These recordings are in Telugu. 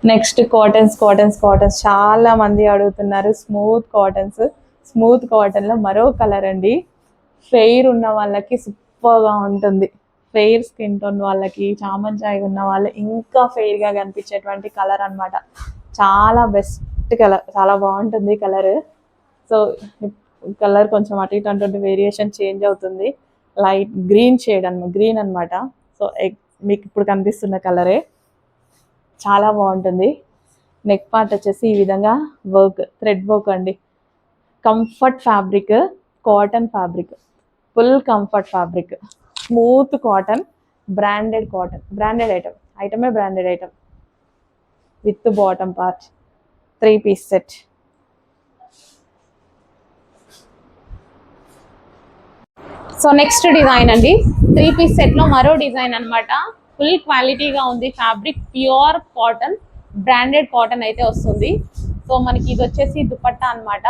నెక్స్ట్ కాటన్స్ చాలా మంది అడుగుతున్నారు. స్మూత్ కాటన్ లో మరో కలర్ అండి. ఫెయిర్ ఉన్న వాళ్ళకి సూపర్ గా ఉంటుంది. ఫెయిర్ స్కిన్ టోన్ వాళ్ళకి, చామంచాయి ఉన్న వాళ్ళు ఇంకా ఫెయిర్ గా కనిపించేటువంటి కలర్ అన్నమాట. చాలా బెస్ట్ కలర్, చాలా బాగుంటుంది కలర్. సో కలర్ కొంచెం అటు ఇటు అంటుంటే వేరియేషన్ చేంజ్ అవుతుంది. లైట్ గ్రీన్ షేడ్ గ్రీన్ అన్నమాట. సో మీకు ఇప్పుడు కనిపిస్తున్న కలరే చాలా బాగుంటుంది. నెక్ పార్ట్ వచ్చేసి ఈ విధంగా థ్రెడ్ వర్క్ అండి. Comfort fabric, cotton fabric, full comfort fabric, smooth cotton, branded ఐటమే branded item with bottom part, 3-piece set. So next design అండి, 3-piece సెట్ లో మరో డిజైన్ అన్నమాట. ఫుల్ క్వాలిటీగా ఉంది fabric, pure cotton, branded cotton అయితే వస్తుంది. సో మనకి ఇది వచ్చేసి దుపట్టా అన్నమాట.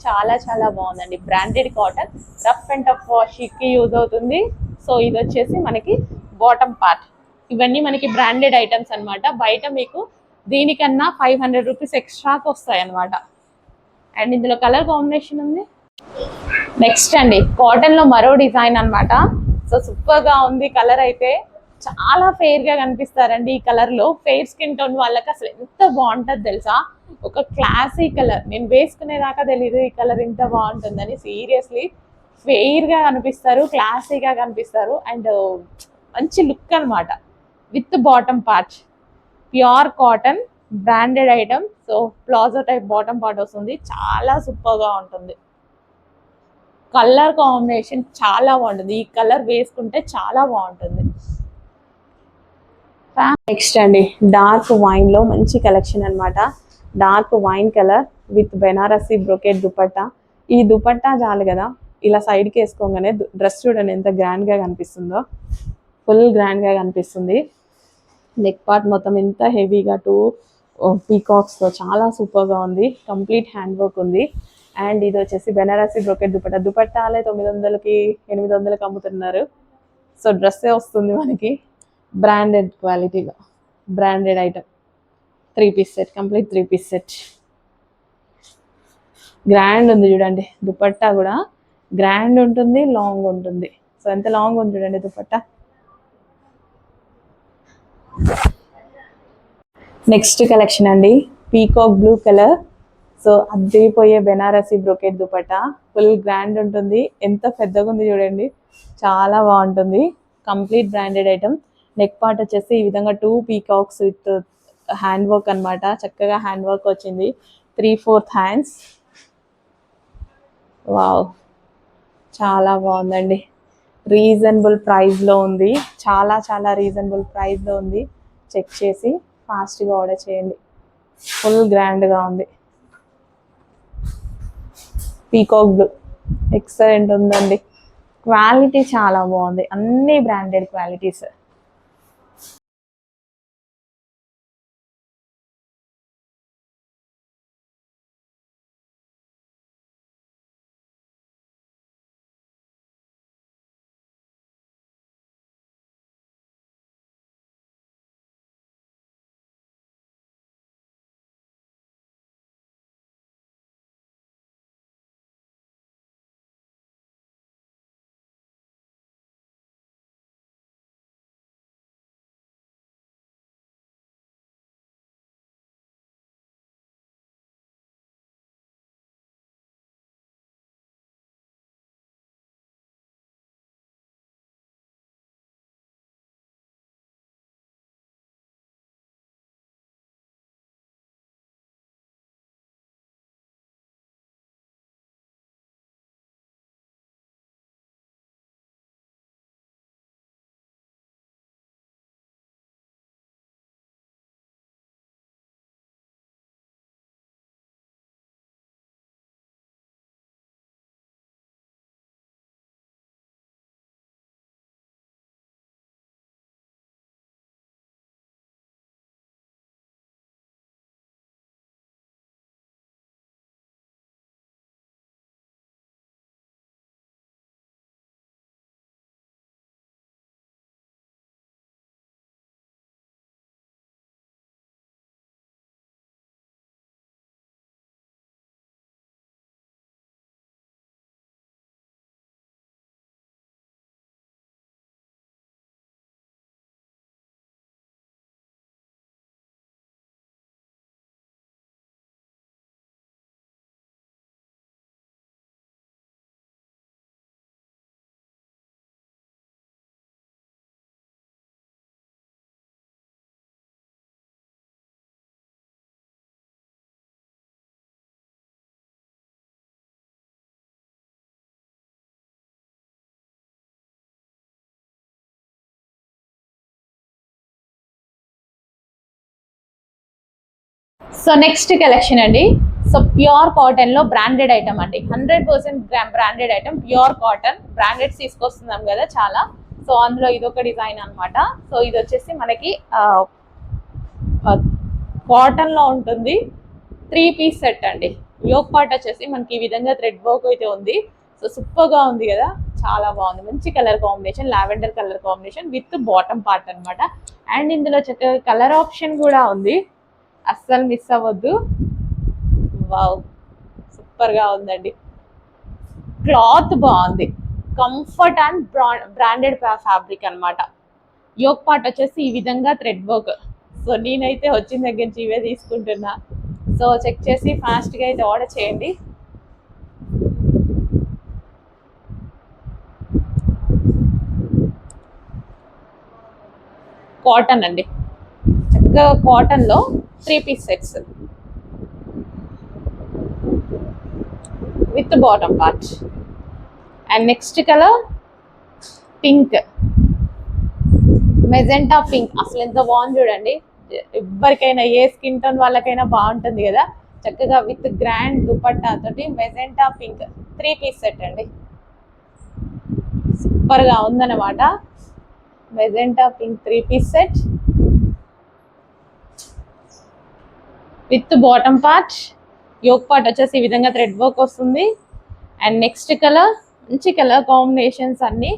చాలా చాలా బాగుందండి. Branded cotton, rough and tough wash కి యూజ్ అవుతుంది. సో ఇది వచ్చేసి మనకి బాటమ్ పార్ట్. ఇవన్నీ మనకి బ్రాండెడ్ ఐటమ్స్ అన్నమాట. బయట మీకు దీనికన్నా 500 రూపీస్ ఎక్స్ట్రాకి వస్తాయి అన్నమాట. అండ్ ఇందులో కలర్ కాంబినేషన్ ఉంది. నెక్స్ట్ అండి, కాటన్ లో మరో డిజైన్ అన్నమాట. సో సూపర్ గా ఉంది కలర్ అయితే. చాలా ఫెయిర్ గా కనిపిస్తారండి ఈ కలర్ లో. ఫెయిర్ స్కిన్ టోన్ వాళ్ళకి అసలు ఎంత బాగుంటది తెలుసా. ఒక క్లాసీ కలర్, నేను వేసుకునేదాకా తెలీదు ఈ కలర్ ఇంత బాగుంటుందని. సీరియస్లీ ఫెయిర్ గా కనిపిస్తారు, క్లాసీగా కనిపిస్తారు, అండ్ మంచి లుక్ అన్నమాట. With bottom part, pure cotton, branded item. So palazzo type bottom part వస్తుంది. చాలా సూపర్ గా ఉంటుంది. కలర్ కాంబినేషన్ చాలా బాగుంటుంది. ఈ కలర్ వేసుకుంటే చాలా బాగుంటుంది. నెక్స్ట్ అండి, డార్క్ వైన్ లో మంచి కలెక్షన్ అన్నమాట. Dark wine colour with Banarasi brocade dupatta. ఈ దుపట్టా చాలు కదా, ఇలా సైడ్ కి వేసుకోగానే డ్రెస్ చూడండి ఎంత గ్రాండ్ గా కనిపిస్తుందో. ఫుల్ గ్రాండ్ గా కనిపిస్తుంది. నెక్ పార్ట్ మొత్తం ఎంత హెవీగా పీకాక్స్ తో చాలా సూపర్ గా ఉంది. కంప్లీట్ హ్యాండ్ వర్క్ ఉంది. అండ్ ఇది వచ్చేసి బెనారసి బ్రొకెట్ దుపట్టా. దుపట్టాలే 900కి 800కి అమ్ముతున్నారు. సో డ్రెస్సే వస్తుంది మనకి బ్రాండెడ్ క్వాలిటీలో, branded item. 3-piece set, complete 3-piece set. Grand ఉంది చూడండి, దుపట్టా కూడా గ్రాండ్ ఉంటుంది, లాంగ్ ఉంటుంది. సో ఎంత లాంగ్ ఉంది చూడండి దుపట్టా. నెక్స్ట్ కలెక్షన్ అండి, పీకాక్ బ్లూ కలర్. సో అద్దరిపోయే Banarasi brocade dupatta. Full grand ఉంటుంది. ఎంత పెద్దగా ఉంది చూడండి, చాలా బాగుంటుంది. Complete branded item. Neck part వచ్చేసి ఈ విధంగా 2 పీకాక్స్ విత్ హ్యాండ్ వర్క్ అన్నమాట. చక్కగా హ్యాండ్ వర్క్ వచ్చింది. 3/4 హ్యాండ్స్. వావ్, చాలా బాగుందండి. రీజనబుల్ ప్రైస్ లో ఉంది. చాలా చాలా రీజనబుల్ ప్రైస్ లో ఉంది. చెక్ చేసి ఫాస్ట్గా ఆర్డర్ చేయండి. ఫుల్ గ్రాండ్గా ఉంది. పీకాక్ బ్లూ ఎక్సలెంట్ ఉందండి. క్వాలిటీ చాలా బాగుంది. అన్ని branded qualities. So next collection అండి. సో ప్యూర్ కాటన్ లో బ్రాండెడ్ ఐటమ్ అండి, 100% branded item, pure cotton branded తీసుకొస్తున్నాం కదా చాలా. సో అందులో ఇదొక డిజైన్ అనమాట. సో ఇది వచ్చేసి మనకి కాటన్ లో ఉంటుంది, 3 పీస్ సెట్ అండి. యోక్ పార్ట్ వచ్చేసి మనకి ఈ విధంగా థ్రెడ్ వర్క్ అయితే ఉంది. సో సూపర్ గా ఉంది కదా, చాలా బాగుంది. మంచి colour combination, lavender colour combination with bottom part అనమాట. అండ్ ఇందులో చక్కగా కలర్ ఆప్షన్ కూడా ఉంది, అస్సలు మిస్ అవ్వద్దు. వావ్, సూపర్ గా ఉందండి. క్లాత్ బాగుంది, కంఫర్ట్ అండ్ బ్రాండెడ్ ఫ్యాబ్రిక్ అనమాట. యోక్ పార్ట్ వచ్చేసి ఈ విధంగా థ్రెడ్ వర్క్. సో నేనైతే వచ్చిన దగ్గర నుంచి ఇవే తీసుకుంటున్నా. సో చెక్ చేసి ఫాస్ట్గా అయితే ఆర్డర్ చేయండి. కాటన్ అండి, చక్కగా కాటన్లో 3 piece sets with bottom part. And next colour pink, magenta pink. అసలు ఎంత బాగుంది చూడండి. ఎవరికైనా ఏ స్కిన్ టోన్ వాళ్ళకైనా బాగుంటుంది కదా. చక్కగా విత్ గ్రాండ్ దుపట్టా తోటి మెజెంటా పింక్ 3 పీస్ సెట్ అండి. సూపర్ గా ఉందన్నమాట. Magenta pink 3 piece set with bottom part. Yoke part వచ్చేసి ఈ విధంగా థ్రెడ్ వర్క్ వస్తుంది. అండ్ నెక్స్ట్ కలర్, మంచి కలర్ కాంబినేషన్స్ అన్ని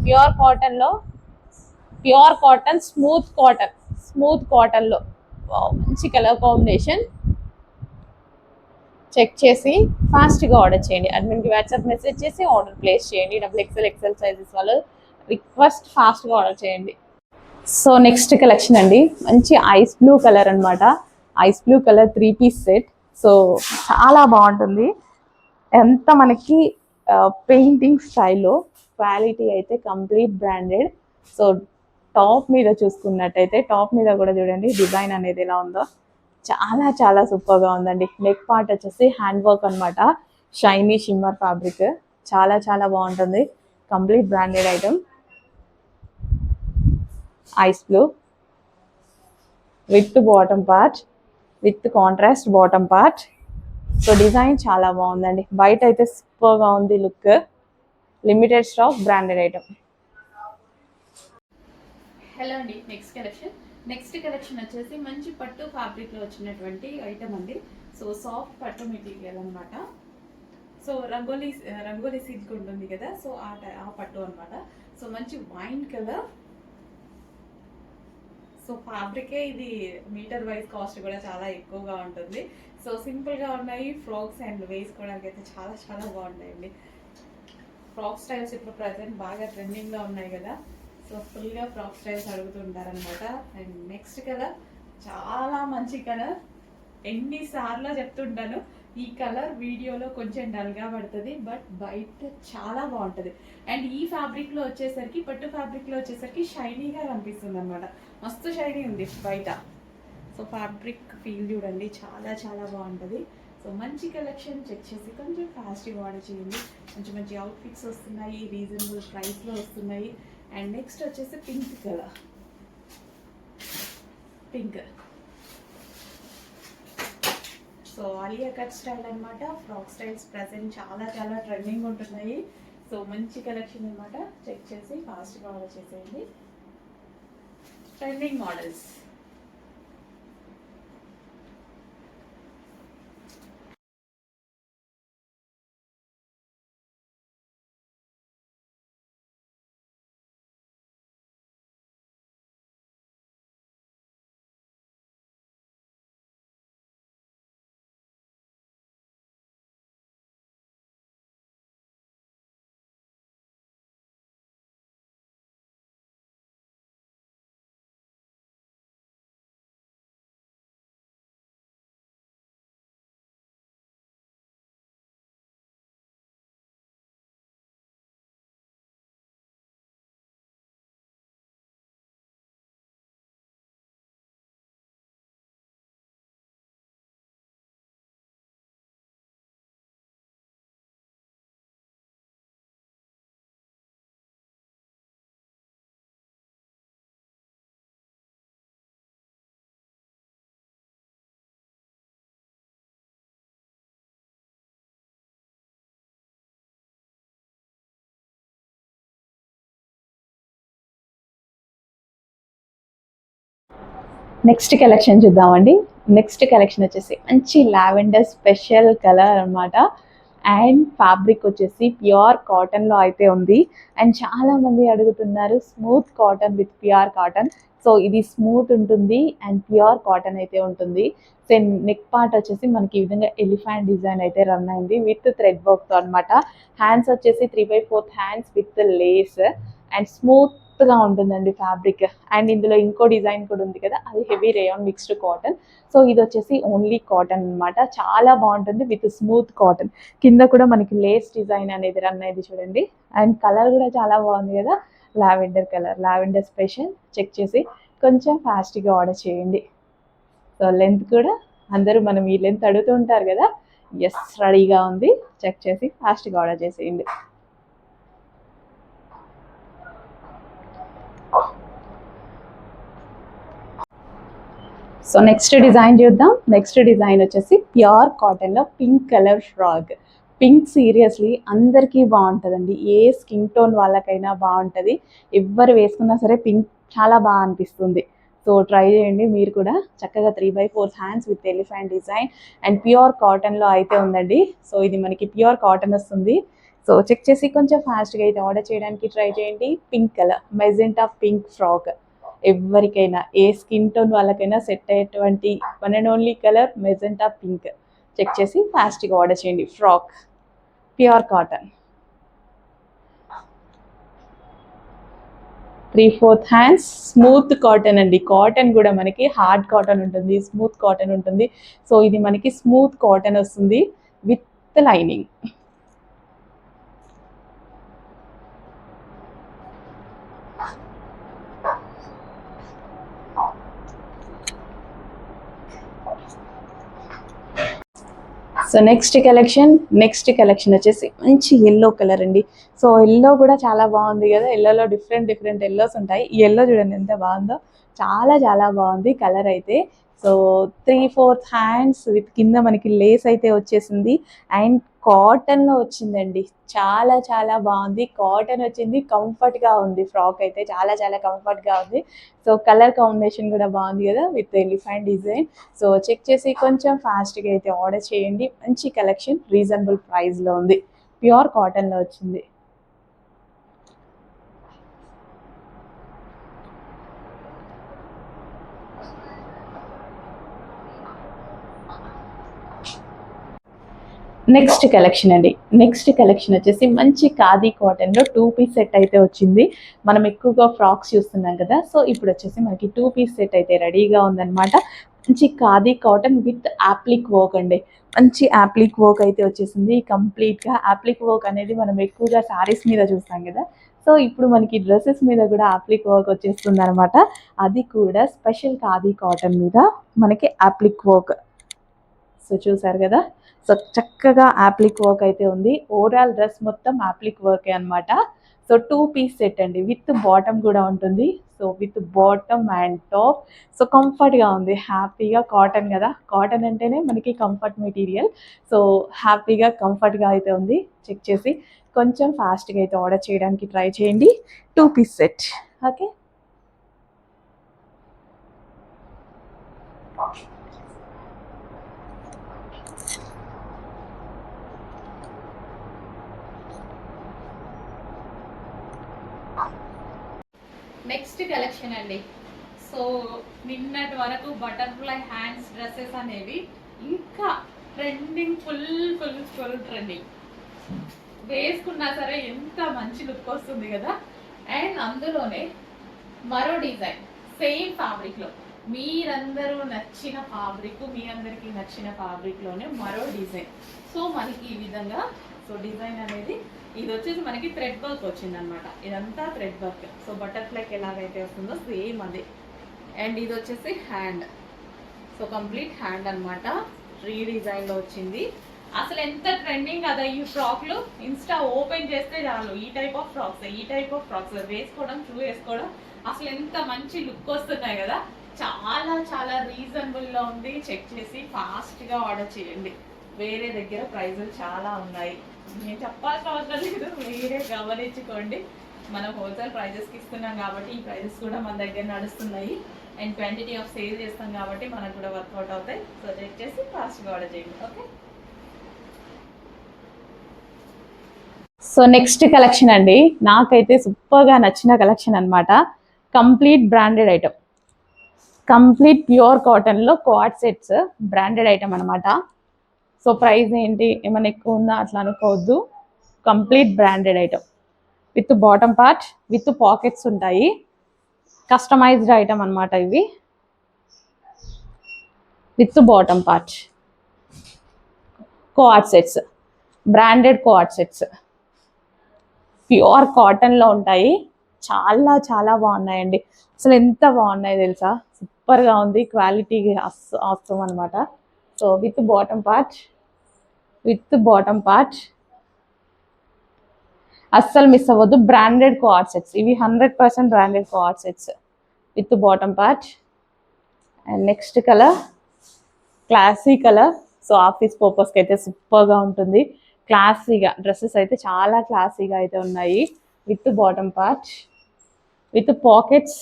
ప్యూర్ కాటన్ లో, ప్యూర్ కాటన్ స్మూత్ కాటన్ లో మంచి కలర్ కాంబినేషన్. చెక్ చేసి ఫాస్ట్గా ఆర్డర్ చేయండి. అడ్మిన్కి వాట్సాప్ మెసేజ్ చేసి ఆర్డర్ ప్లేస్ చేయండి. XXL సైజెస్ వాళ్ళు రిక్వెస్ట్ ఫాస్ట్గా ఆర్డర్ చేయండి. సో నెక్స్ట్ కలెక్షన్ అండి, మంచి ఐస్ బ్లూ కలర్ అనమాట. Ice blue colour 3 piece set. So చాలా బాగుంటుంది. ఎంత మనకి పెయింటింగ్ స్టైల్లో, క్వాలిటీ అయితే కంప్లీట్ బ్రాండెడ్. సో టాప్ మీద చూసుకున్నట్టయితే, టాప్ మీద కూడా చూడండి డిజైన్ అనేది ఎలా ఉందో, చాలా చాలా సూపర్గా ఉందండి. నెక్ పార్ట్ వచ్చేసి హ్యాండ్ వర్క్ అనమాట, షైనీ షిమ్మర్ ఫ్యాబ్రిక్, చాలా చాలా బాగుంటుంది. Complete branded item. Ice blue with bottom part, with contrast bottom part. So design చాలా బాగుందండి. బయట అయితే సూపర్గా ఉంది look. Limited stock, branded item. Hello అండి, నెక్స్ట్ కలెక్షన్ వచ్చేసి మంచి పట్టు ఫ్యాబ్రిక్లో వచ్చినటువంటి ఐటమ్ అండి. సో సాఫ్ట్ పట్టు మెటీరియల్ అనమాట. సో రంగోలీ సిల్క్ ఉంటుంది కదా, సో ఆ పట్టు అనమాట. సో మంచి వైన్ కలర్. సో ఫ్యాబ్రికే ఇది మీటర్ వైజ్ కాస్ట్ కూడా చాలా ఎక్కువగా ఉంటుంది. సో సింపుల్గా ఉన్నాయి ఫ్రాక్స్ అండ్ వేసుకోవడానికి అయితే చాలా చాలా బాగుంటాయండి. ఫ్రాక్ స్టైల్స్ ఇప్పుడు ప్రజెంట్ బాగా ట్రెండింగ్లో ఉన్నాయి కదా. సో ఫుల్గా ఫ్రాక్ స్టైల్స్ అడుగుతుంటారనమాట. అండ్ నెక్స్ట్ కలర్ చాలా మంచి కలర్. ఎన్నిసార్లు చెప్తుంటాను, ఈ కలర్ వీడియోలో కొంచెం డల్గా పడుతుంది, బట్ బయట చాలా బాగుంటుంది. అండ్ ఈ ఫ్యాబ్రిక్లో వచ్చేసరికి, పట్టు ఫ్యాబ్రిక్లో వచ్చేసరికి షైనీగా కనిపిస్తుంది అనమాట. మస్తు షైనీ ఉంది బయట. సో ఫ్యాబ్రిక్ ఫీల్ చూడండి, చాలా చాలా బాగుంటుంది. సో మంచి కలెక్షన్, చెక్ చేసి కొంచెం ఫాస్ట్గా ఆర్డర్ చేయండి. మంచి మంచి అవుట్ఫిట్స్ వస్తున్నాయి, రీజనబుల్ ప్రైస్లో వస్తున్నాయి. అండ్ నెక్స్ట్ వచ్చేసి pink colour, pink. So Alia cut style అనమాట. ఫ్రాక్ స్టైల్స్ ప్రజెంట్ చాలా చాలా ట్రెండింగ్ ఉంటున్నాయి. సో మంచి కలెక్షన్ అనమాట. చెక్ చేసి ఫాస్ట్గా ఆర్డర్ చేసేయండి. Trending models. నెక్స్ట్ కలెక్షన్ చూద్దామండి. నెక్స్ట్ కలెక్షన్ వచ్చేసి మంచి లావెండర్ స్పెషల్ కలర్ అన్నమాట. అండ్ ఫ్యాబ్రిక్ వచ్చేసి ప్యూర్ కాటన్లో అయితే ఉంది. అండ్ చాలా మంది అడుగుతున్నారు smooth cotton with pure cotton. So ఇది స్మూత్ ఉంటుంది అండ్ ప్యూర్ కాటన్ అయితే ఉంటుంది. సో నెక్ పార్ట్ వచ్చేసి మనకి ఈ విధంగా ఎలిఫెంట్ డిజైన్ అయితే రన్ అయింది విత్ థ్రెడ్ వర్క్తో అనమాట. హ్యాండ్స్ వచ్చేసి 3/4 హ్యాండ్స్ విత్ లేస్ అండ్ స్మూత్గా ఉంటుందండి ఫ్యాబ్రిక్. అండ్ ఇందులో ఇంకో డిజైన్ కూడా ఉంది కదా, అది heavy rayon mixed cotton. So ఇది వచ్చేసి ఓన్లీ కాటన్ అన్నమాట. చాలా బాగుంటుంది విత్ స్మూత్ కాటన్. కింద కూడా మనకి లేస్ డిజైన్ అనేది రన్ అయింది చూడండి. అండ్ కలర్ కూడా చాలా బాగుంది కదా, lavender colour, lavender special. Check చేసి కొంచెం ఫాస్ట్గా ఆర్డర్ చేయండి. సో లెంత్ కూడా అందరూ మనం ఈ లెంత్ అడుగుతూ ఉంటారు కదా, ఎస్ రెడీగా ఉంది. చెక్ చేసి ఫాస్ట్గా ఆర్డర్ చేసేయండి. సో నెక్స్ట్ డిజైన్ చూద్దాం. నెక్స్ట్ డిజైన్ వచ్చేసి ప్యూర్ కాటన్లో pink colour frock. Pink seriously అందరికీ బాగుంటుందండి. ఏ స్కిన్ టోన్ వాళ్ళకైనా బాగుంటుంది. ఎవరు వేసుకున్నా సరే పింక్ చాలా బాగా అనిపిస్తుంది. సో ట్రై చేయండి మీరు కూడా. చక్కగా 3/4 hands with elephant design and pure కాటన్లో అయితే ఉందండి. సో ఇది మనకి ప్యూర్ కాటన్ వస్తుంది. సో చెక్ చేసి కొంచెం ఫాస్ట్గా అయితే ఆర్డర్ చేయడానికి ట్రై చేయండి. Pink colour magenta pink frock. ఎవరికైనా ఏ స్కిన్ టోన్ వాళ్ళకైనా సెట్ అయ్యేటువంటి one and only colour magenta pink. Check చేసి ఫాస్ట్గా ఆర్డర్ చేయండి. Frock pure cotton, 3/4 hands, smooth cotton అండి. కాటన్ కూడా మనకి హార్డ్ కాటన్ ఉంటుంది, స్మూత్ కాటన్ ఉంటుంది. సో ఇది మనకి స్మూత్ కాటన్ వస్తుంది with lining. So next collection వచ్చేసి మంచి ఎల్లో కలర్ అండి. సో ఎల్లో కూడా చాలా బాగుంది కదా. ఎల్లోలో డిఫరెంట్ ఎల్లోస్ ఉంటాయి. ఈ ఎల్లో చూడండి ఎంత బాగుందో, చాలా చాలా బాగుంది కలర్ అయితే. సో 3/4 హ్యాండ్స్ విత్ కింద మనకి లేస్ అయితే వచ్చేసింది. అండ్ కాటన్లో వచ్చిందండి. చాలా చాలా బాగుంది. కాటన్ వచ్చింది, కంఫర్ట్గా ఉంది. ఫ్రాక్ అయితే చాలా చాలా కంఫర్ట్గా ఉంది. సో కలర్ కాంబినేషన్ కూడా బాగుంది కదా with elephant design. So check చేసి కొంచెం ఫాస్ట్గా అయితే ఆర్డర్ చేయండి. మంచి కలెక్షన్, రీజనబుల్ ప్రైస్లో ఉంది. ప్యూర్ కాటన్లో వచ్చింది. నెక్స్ట్ కలెక్షన్ వచ్చేసి మంచి ఖాదీ కాటన్లో 2 పీస్ సెట్ అయితే వచ్చింది. మనం ఎక్కువగా ఫ్రాక్స్ చూస్తున్నాం కదా, సో ఇప్పుడు వచ్చేసి మనకి 2 పీస్ సెట్ అయితే రెడీగా ఉందన్నమాట. మంచి khadi cotton with appliqué work అండి. మంచి యాప్లిక్ వర్క్ అయితే వచ్చేసింది. కంప్లీట్గా యాప్లిక్ వర్క్ అనేది మనం ఎక్కువగా శారీస్ మీద చూస్తాం కదా, సో ఇప్పుడు మనకి డ్రెస్సెస్ మీద కూడా యాప్లిక్ వర్క్ వచ్చేస్తుంది అనమాట. అది కూడా స్పెషల్ ఖాదీ కాటన్ మీద మనకి యాప్లిక్ వర్క్. సో చూసారు కదా, సో చక్కగా యాప్లిక్ వర్క్ అయితే ఉంది. ఓవరాల్ డ్రెస్ మొత్తం యాప్లిక్ వర్కే అనమాట. సో 2 పీస్ సెట్ అండి, విత్ బాటమ్ కూడా ఉంటుంది. So with bottom and top. So కంఫర్ట్గా ఉంది, హ్యాపీగా. కాటన్ కదా, కాటన్ అంటేనే మనకి కంఫర్ట్ మెటీరియల్. సో హ్యాపీగా కంఫర్ట్గా అయితే ఉంది. చెక్ చేసి కొంచెం ఫాస్ట్గా అయితే ఆర్డర్ చేయడానికి ట్రై చేయండి. 2 piece set. Okay, next collection అండి. సో నిన్నటి వరకు బటర్ఫ్లై హ్యాండ్స్ డ్రెస్సెస్ అనేవి ఇంకా ట్రెండింగ్, ఫుల్ ట్రెండింగ్. వేసుకున్నా సరే ఎంత మంచి లుక్ వస్తుంది కదా. అండ్ అందులోనే మరో డిజైన్ సేమ్ ఫ్యాబ్రిక్లో, మీ అందరికీ నచ్చిన ఫ్యాబ్రిక్లోనే మరో డిజైన్. సో మనకి ఈ విధంగా, సో డిజైన్ అనేది ఇది వచ్చేసి మనకి థ్రెడ్ వర్క్ వచ్చింది అనమాట. ఇదంతా థ్రెడ్ వర్క్. సో బటర్ఫ్లైకి ఎలాగైతే వస్తుందో సేమ్ అదే. అండ్ ఇది వచ్చేసి హ్యాండ్. సో కంప్లీట్ హ్యాండ్ అనమాట. 3 డిజైన్లో వచ్చింది. అసలు ఎంత ట్రెండింగ్ కదా ఈ ఫ్రాక్లు. ఇన్స్టా ఓపెన్ చేస్తే చాలు ఈ టైప్ ఆఫ్ ఫ్రాక్స్ వేసుకోవడం, వేసుకోవడం అసలు ఎంత మంచి లుక్ వస్తున్నాయి కదా. చాలా చాలా రీజనబుల్లో ఉంది. చెక్ చేసి ఫాస్ట్గా ఆర్డర్ చేయండి. వేరే దగ్గర ప్రైజులు చాలా ఉన్నాయి, నేను చెప్పాల్సిన అవసరం లేదు, మీరే గమనించుకోండి. మనం హోల్సేల్ ప్రైజెస్కి ఇస్తున్నాం కాబట్టి ఈ ప్రైజెస్ కూడా మన దగ్గర నడుస్తున్నాయి. అండ్ క్వాంటిటీ ఆఫ్ సేల్ చేస్తాం కాబట్టి మనకు కూడా వర్కౌట్ అవుతాయి. సో చెక్ చేసి ఫాస్ట్గా ఆర్డర్ చేయండి. ఓకే, సో నెక్స్ట్ కలెక్షన్ అండి, నాకైతే సూపర్గా నచ్చిన కలెక్షన్ అన్నమాట. Complete branded item, complete pure కాటన్లో కోఆట్ సెట్స్, బ్రాండెడ్ ఐటమ్ అనమాట. సో ప్రైస్ ఏంటి ఏమైనా ఎక్కువ ఉందా అట్లా అనుకోవద్దు, complete branded item with bottom part with pockets ఉంటాయి. కస్టమైజ్డ్ ఐటమ్ అనమాట ఇవి, with bottom part, coord sets, branded coord sets, pure కాటన్లో ఉంటాయి. చాలా చాలా బాగున్నాయండి, అసలు ఎంత బాగున్నాయి తెలుసా, సూపర్గా ఉంది, క్వాలిటీ అవసరం అనమాట. So with bottom part, with bottom part అస్సలు మిస్ అవ్వద్దు. బ్రాండెడ్ కోఆట్ సెట్స్ ఇవి, 100% branded coord sets with bottom part. And next colour classy colour. So office పర్పస్కి అయితే సూపర్గా ఉంటుంది, క్లాసీగా డ్రెస్సెస్ అయితే చాలా క్లాసీగా అయితే ఉన్నాయి. With bottom part with pockets,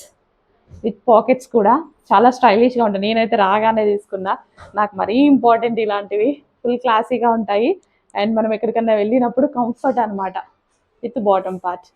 with pockets కూడా చాలా స్టైలిష్గా ఉంటాయి. నేనైతే రాగానే తీసుకున్నా, నాకు మరీ ఇంపార్టెంట్ ఇలాంటివి, ఫుల్ క్లాసీగా ఉంటాయి. అండ్ మనం ఎక్కడికన్నా వెళ్ళినప్పుడు కంఫర్ట్ అనమాట. With bottom part,